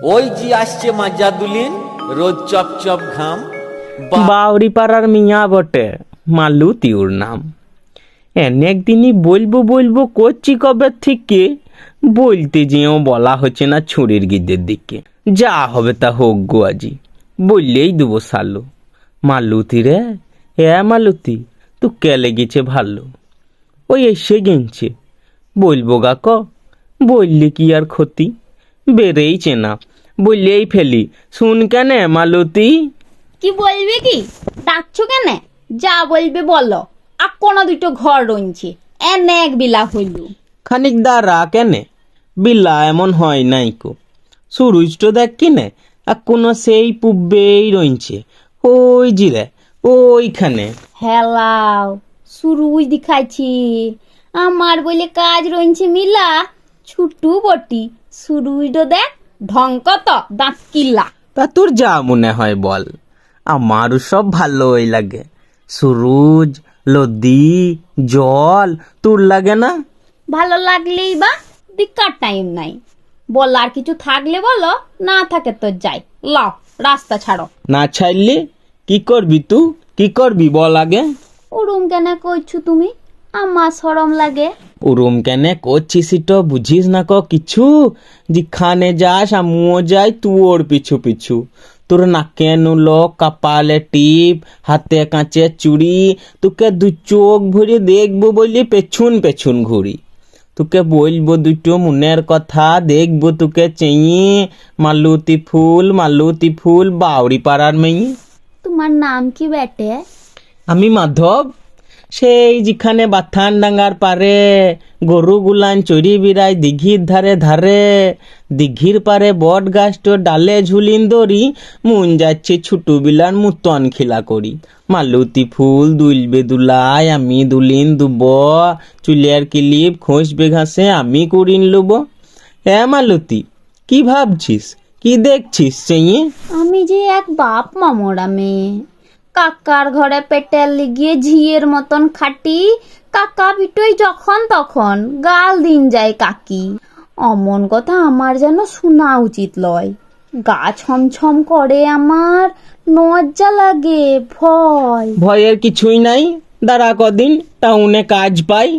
ওই যে আসছে মাজাদুলিন, রোজ চপ চপ ঘাম। বাউরি পাড়ার মিয়া বটে, মালুতি ওর নাম। একদিনই বলবো বলবো করছি কবে থেকে, বলতে যেও বলা হচ্ছে না ছুরির গিদ্দের দিকে। যা হবে তা হোক গো আজি, বললেই দেবো সালো। মালুতি রে, মালুতি তু কে লেগেছে ভালো? ওই এসে গেছে, বলবো গা ক, বললে কি আর ক্ষতি? বেড়েইছে না, বললেই ফেলি। শুন কেন মালতী? কি বলবে কি? ডাকছো কেন? যা বলবে বলো। আর কোনো দুটো ঘর রইছে, এনে এক বিলা হইল। খানিক দাঁড়া কেনে, বিলা এমন হয় নাই কো। সুরুজটো দেখ কিনে, আর কোনো সেই পুবেই রইছে। ওই জিরে ওইখানে। হেলাও, সুরুজ দেখাইছি। আমার বলে কাজ রইছে মিলা, ছুটু বটি। সুরুজটো দেখ, ঢঙ্ক তো দাঁত কিল্লা। তা তোর যা মনে হয় বল, আমারও সব ভালোই লাগে। সুরুজ, লদি, জল তোর লাগে না? ভালো লাগলেই বা দিকার টাইম নাই। বলার কিছু থাকলে বলো, না থাকে তো যাই। লও রাস্তা ছাড়ো। না ছাড়লে কি করবি তুই? কি করবি বল আগে? ওরম কেন কইছো তুমি? আমার শরম লাগে। ওরম কেনে করছিস তো বুঝিস না ক কিছু? যেখানে যাস আমিও যাই তোর পিছু পিছু। তোর নাকে নুলো, কপালে টিপ, হাতে কাঁচে চুড়ি, তোকে দু চোখ ভরে দেখবো বলি পেছন পেছন ঘুরি। তোকে বলবো দুটো মনের কথা, দেখবো তোকে চেয়ে। মালতী ফুল বাউরি পাড়ার মেয়ে। তোমার নাম কি বেটে? আমি মাধব। সেই যেখানে বাথান ডাঙ্গার পারে গরু গুলান চড়ি বিরাই দিঘির ধারে ধারে, দিঘির পারে বট গাছটো ডালে ঝুলিন দড়ি, মন যাচ্ছে ছোটু বিলার মুতন খিলা করি। মালতী ফুল দুলবে দুলাই, আমি দুলিন দুব, চুলিয়ার কিলিপ খসবে ঘাসে আমি করিন লুব। মালতী, কি ভাবছিস, কি দেখছিস চেয়ে? আমি যে এক বাপ মামরা মেয়ে, কাকার ঘরে পেটের লিগিয়ে ঝিয়ের মতন খাটি। কাকা পিটই যখন তখন, গাল দিন যায় কাকি। অমন কথা আমার যেন শোনা উচিত লয়। গা ছমছম করে আমার, লজ্জা লাগে, ভয়। ভয়ের কিছুই নাই, দাঁড়া কদিন টাউনে কাজ পাই,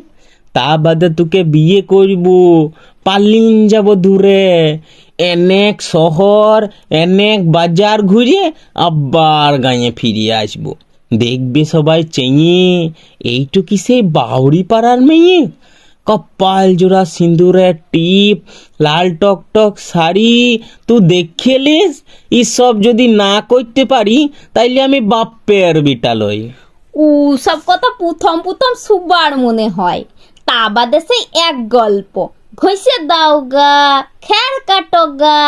তা বাদে তোকে বিয়ে করব। পালিন যাব দূরে, অনেক শহর অনেক বাজার ঘুরে আবার গাঁয়ে ফিরিয়ে আসব। দেখবে সবাই চেয়ে, এইটুকি সেই বাউরি পাড়ার মেয়ে। কপাল জোড়া সিঁদুরের টিপ, লাল টক টক শাড়ি, তুই দেখেলিস। এসব যদি না করতে পারি তাইলে আমি বাপের বিটা লই। ও সব কথা প্রথম প্রথম সুবার মনে হয়। তা বাদে সেই এক গল্প, ঘষে দাও গা, খের কাটো গা,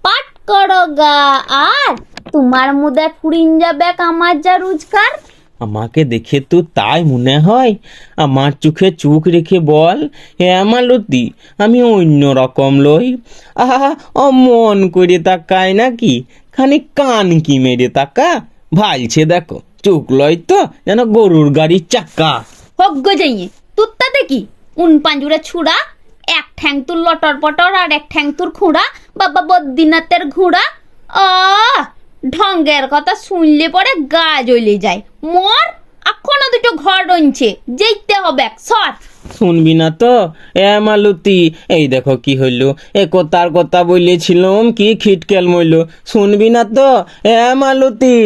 পাট করো গা, আর তোমার মুদে ফুরিন যাবে আমার যা রোজগার। আমাকে দেখে তো তাই মনে হয়। আমার চোখে চোখ রেখে বল, মালতী আমি অন্য রকম লই। আহা, অমন করে তাকায় নাকি? খানিক কান কি মেরে তাকা, ভালছে দেখো। চোখ লয় তো যেন গরুর গাড়ির চাকা। হোক গো যাইয়ে তুত্তা দেখি পাঞ্জুরে ছুড়া। এক ঠ্যাং তুর লটর পটর, আর এক ঠ্যাং তুর খুঁড়া। বাবা বদ্রীনাথের ঘোড়া। ঢঙ্গের কথা শুনলে পরে গা জ্বলে যায়। মর, এখনো দুটো ঘর রইছে, যেতে হবে সর। শুনবি না তো মালতী? এই দেখো কি হইলো, একতার কথা বলেছিলাম কি খিটকেল মইল। শুনবি না তো মালতী?